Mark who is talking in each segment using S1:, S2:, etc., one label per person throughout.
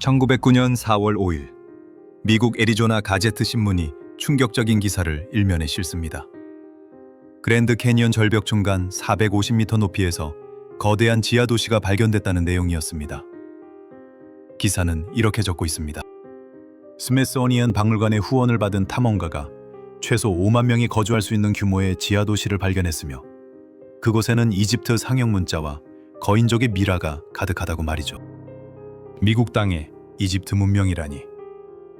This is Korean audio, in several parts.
S1: 1909년 4월 5일 미국 애리조나 가제트 신문이 충격적인 기사를 일면에 실습니다. 그랜드 캐니언 절벽 중간 450m 높이에서 거대한 지하 도시가 발견됐다는 내용이었습니다. 기사는 이렇게 적고 있습니다. 스미소니언 박물관의 후원을 받은 탐험가가 최소 5만 명이 거주할 수 있는 규모의 지하 도시를 발견했으며 그곳에는 이집트 상형 문자와 거인족의 미라가 가득하다고 말이죠. 미국 땅에 이집트 문명이라니,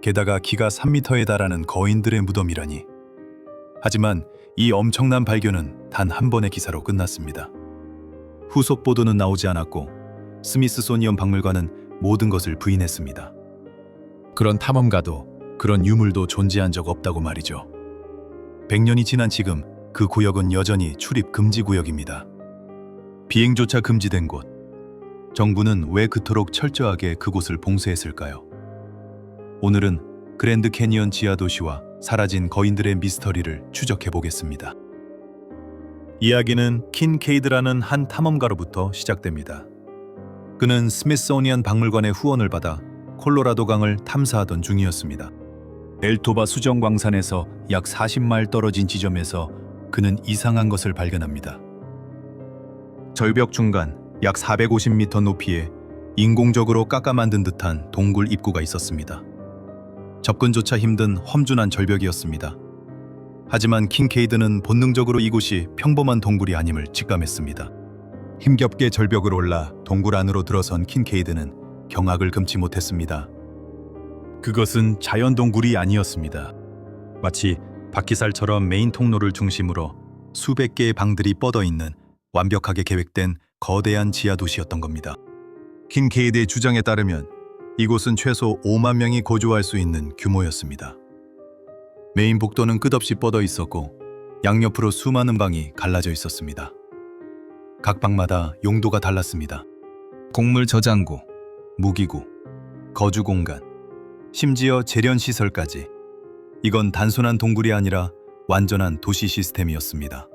S1: 게다가 키가 3m에 달하는 거인들의 무덤이라니. 하지만 이 엄청난 발견은 단 한 번의 기사로 끝났습니다. 후속 보도는 나오지 않았고 스미소니언 박물관은 모든 것을 부인했습니다. 그런 탐험가도 그런 유물도 존재한 적 없다고 말이죠. 100년이 지난 지금 그 구역은 여전히 출입 금지 구역입니다. 비행조차 금지된 곳. 정부는 왜 그토록 철저하게 그곳을 봉쇄했을까요? 오늘은 그랜드 캐니언 지하 도시와 사라진 거인들의 미스터리를 추적해 보겠습니다. 이야기는 킨케이드라는 한 탐험가로부터 시작됩니다. 그는 스미소니언 박물관의 후원을 받아 콜로라도 강을 탐사하던 중이었습니다. 엘토바 수정 광산에서 약 40마일 떨어진 지점에서 그는 이상한 것을 발견합니다. 절벽 중간 약 450m 높이에 인공적으로 깎아 만든 듯한 동굴 입구가 있었습니다. 접근조차 힘든 험준한 절벽이었습니다. 하지만 킨케이드는 본능적으로 이곳이 평범한 동굴이 아님을 직감했습니다. 힘겹게 절벽을 올라 동굴 안으로 들어선 킨케이드는 경악을 금치 못했습니다. 그것은 자연 동굴이 아니었습니다. 마치 바퀴살처럼 메인 통로를 중심으로 수백 개의 방들이 뻗어 있는 완벽하게 계획된 거대한 지하 도시였던 겁니다. 킨케이드의 주장에 따르면 이곳은 최소 5만 명이 거주할 수 있는 규모였습니다. 메인 복도는 끝없이 뻗어 있었고 양옆으로 수많은 방이 갈라져 있었습니다. 각 방마다 용도가 달랐습니다. 곡물 저장고, 무기고, 거주 공간, 심지어 재련 시설까지. 이건 단순한 동굴이 아니라 완전한 도시 시스템이었습니다.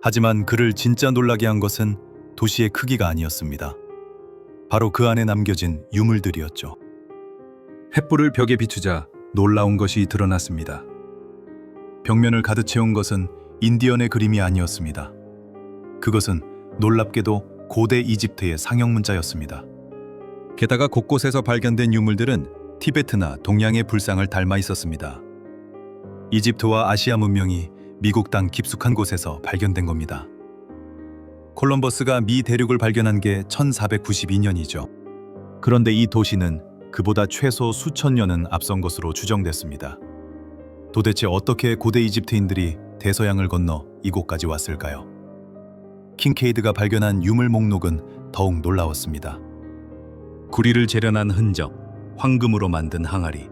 S1: 하지만 그를 진짜 놀라게 한 것은 도시의 크기가 아니었습니다. 바로 그 안에 남겨진 유물들이었죠. 횃불을 벽에 비추자 놀라운 것이 드러났습니다. 벽면을 가득 채운 것은 인디언의 그림이 아니었습니다. 그것은 놀랍게도 고대 이집트의 상형 문자였습니다. 게다가 곳곳에서 발견된 유물들은 티베트나 동양의 불상을 닮아 있었습니다. 이집트와 아시아 문명이 미국 땅 깊숙한 곳에서 발견된 겁니다. 콜럼버스가 미 대륙을 발견한 게 1492년이죠. 그런데 이 도시는 그보다 최소 수천 년은 앞선 것으로 추정됐습니다. 도대체 어떻게 고대 이집트인들이 대서양을 건너 이곳까지 왔을까요? 킨케이드가 발견한 유물 목록은 더욱 놀라웠습니다. 구리를 재련한 흔적, 황금으로 만든 항아리,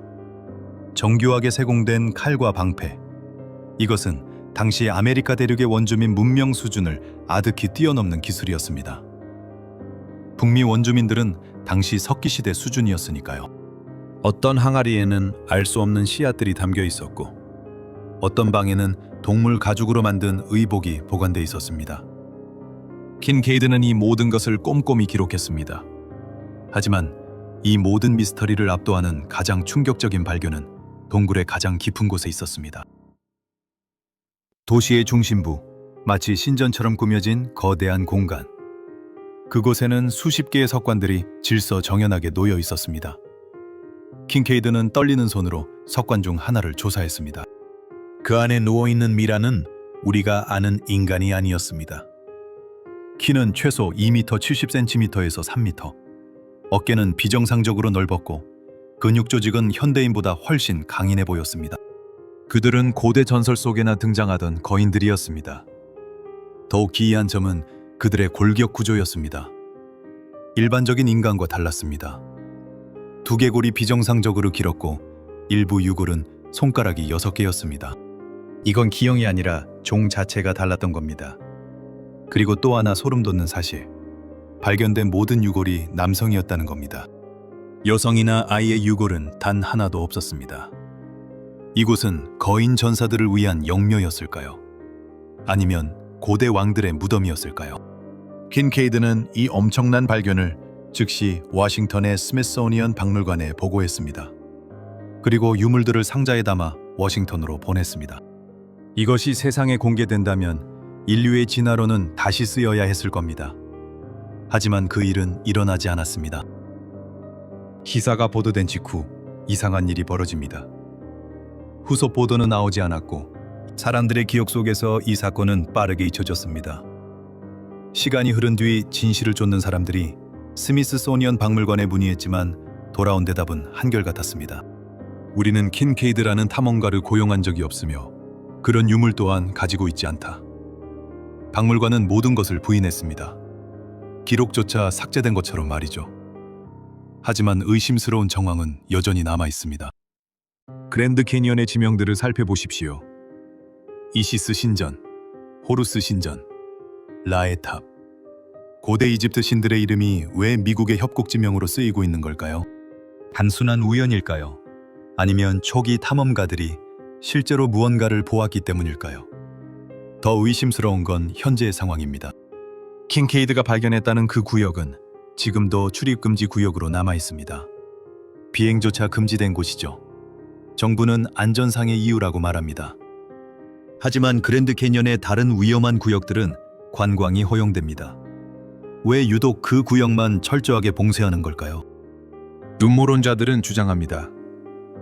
S1: 정교하게 세공된 칼과 방패. 이것은 당시 아메리카 대륙의 원주민 문명 수준을 아득히 뛰어넘는 기술이었습니다. 북미 원주민들은 당시 석기시대 수준이었으니까요. 어떤 항아리에는 알 수 없는 씨앗들이 담겨 있었고 어떤 방에는 동물 가죽으로 만든 의복이 보관돼 있었습니다. 킨케이드는 이 모든 것을 꼼꼼히 기록했습니다. 하지만 이 모든 미스터리를 압도하는 가장 충격적인 발견은 동굴의 가장 깊은 곳에 있었습니다. 도시의 중심부, 마치 신전처럼 꾸며진 거대한 공간. 그곳에는 수십 개의 석관들이 질서정연하게 놓여 있었습니다. 킨케이드는 떨리는 손으로 석관 중 하나를 조사했습니다. 그 안에 누워있는 미라는 우리가 아는 인간이 아니었습니다. 키는 최소 2m 70cm에서 3m, 어깨는 비정상적으로 넓었고 근육 조직은 현대인보다 훨씬 강인해 보였습니다. 그들은 고대 전설 속에나 등장하던 거인들이었습니다. 더욱 기이한 점은 그들의 골격 구조였습니다. 일반적인 인간과 달랐습니다. 두개골이 비정상적으로 길었고 일부 유골은 손가락이 6개였습니다. 이건 기형이 아니라 종 자체가 달랐던 겁니다. 그리고 또 하나 소름 돋는 사실. 발견된 모든 유골이 남성이었다는 겁니다. 여성이나 아이의 유골은 단 하나도 없었습니다. 이곳은 거인 전사들을 위한 영묘였을까요? 아니면 고대 왕들의 무덤이었을까요? 킨케이드는 이 엄청난 발견을 즉시 워싱턴의 스미소니언 박물관에 보고했습니다. 그리고 유물들을 상자에 담아 워싱턴으로 보냈습니다. 이것이 세상에 공개된다면 인류의 진화론은 다시 쓰여야 했을 겁니다. 하지만 그 일은 일어나지 않았습니다. 기사가 보도된 직후 이상한 일이 벌어집니다. 후속 보도는 나오지 않았고 사람들의 기억 속에서 이 사건은 빠르게 잊혀졌습니다. 시간이 흐른 뒤 진실을 쫓는 사람들이 스미스소니언 박물관에 문의했지만 돌아온 대답은 한결같았습니다. 우리는 킨케이드라는 탐험가를 고용한 적이 없으며 그런 유물 또한 가지고 있지 않다. 박물관은 모든 것을 부인했습니다. 기록조차 삭제된 것처럼 말이죠. 하지만 의심스러운 정황은 여전히 남아 있습니다. 그랜드 캐니언의 지명들을 살펴보십시오. 이시스 신전, 호루스 신전, 라의 탑. 고대 이집트 신들의 이름이 왜 미국의 협곡 지명으로 쓰이고 있는 걸까요? 단순한 우연일까요? 아니면 초기 탐험가들이 실제로 무언가를 보았기 때문일까요? 더 의심스러운 건 현재의 상황입니다. 킨케이드가 발견했다는 그 구역은 지금도 출입금지 구역으로 남아 있습니다. 비행조차 금지된 곳이죠. 정부는 안전상의 이유라고 말합니다. 하지만 그랜드 캐니언의 다른 위험한 구역들은 관광이 허용됩니다. 왜 유독 그 구역만 철저하게 봉쇄하는 걸까요? 음모론자들은 주장합니다.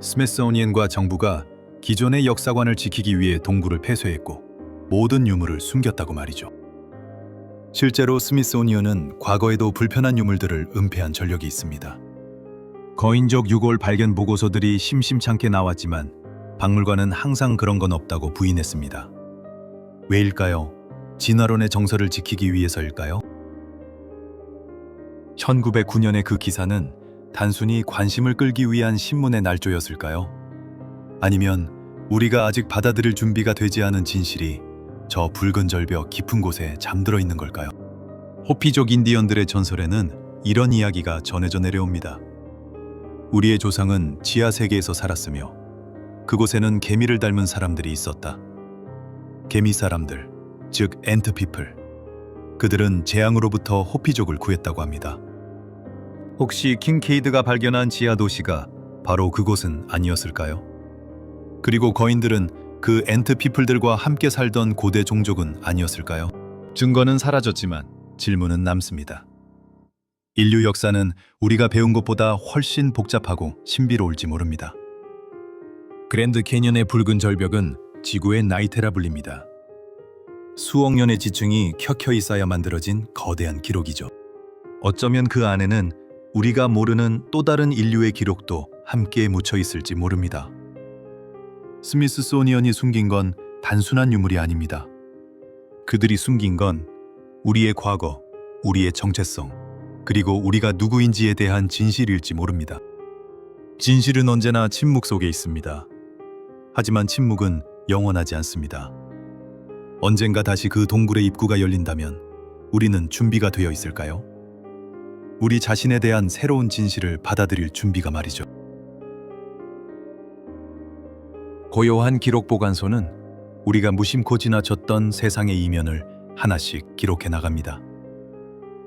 S1: 스미소니언과 정부가 기존의 역사관을 지키기 위해 동굴을 폐쇄했고 모든 유물을 숨겼다고 말이죠. 실제로 스미소니언은 과거에도 불편한 유물들을 은폐한 전력이 있습니다. 거인족 유골 발견 보고서들이 심심찮게 나왔지만 박물관은 항상 그런 건 없다고 부인했습니다. 왜일까요? 진화론의 정설을 지키기 위해서일까요? 1909년의 그 기사는 단순히 관심을 끌기 위한 신문의 날조였을까요? 아니면 우리가 아직 받아들일 준비가 되지 않은 진실이 저 붉은 절벽 깊은 곳에 잠들어 있는 걸까요? 호피족 인디언들의 전설에는 이런 이야기가 전해져 내려옵니다. 우리의 조상은 지하 세계에서 살았으며 그곳에는 개미를 닮은 사람들이 있었다. 개미 사람들, 즉 엔트 피플. 그들은 재앙으로부터 호피족을 구했다고 합니다. 혹시 킨케이드가 발견한 지하 도시가 바로 그곳은 아니었을까요? 그리고 거인들은 그 엔트 피플들과 함께 살던 고대 종족은 아니었을까요? 증거는 사라졌지만 질문은 남습니다. 인류 역사는 우리가 배운 것보다 훨씬 복잡하고 신비로울지 모릅니다. 그랜드 캐니언의 붉은 절벽은 지구의 나이테라 불립니다. 수억 년의 지층이 켜켜이 쌓여 만들어진 거대한 기록이죠. 어쩌면 그 안에는 우리가 모르는 또 다른 인류의 기록도 함께 묻혀 있을지 모릅니다. 스미스소니언이 숨긴 건 단순한 유물이 아닙니다. 그들이 숨긴 건 우리의 과거, 우리의 정체성, 그리고 우리가 누구인지에 대한 진실일지 모릅니다. 진실은 언제나 침묵 속에 있습니다. 하지만 침묵은 영원하지 않습니다. 언젠가 다시 그 동굴의 입구가 열린다면 우리는 준비가 되어 있을까요? 우리 자신에 대한 새로운 진실을 받아들일 준비가 말이죠. 고요한 기록 보관소는 우리가 무심코 지나쳤던 세상의 이면을 하나씩 기록해 나갑니다.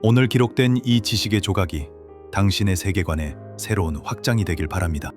S1: 오늘 기록된 이 지식의 조각이 당신의 세계관의 새로운 확장이 되길 바랍니다.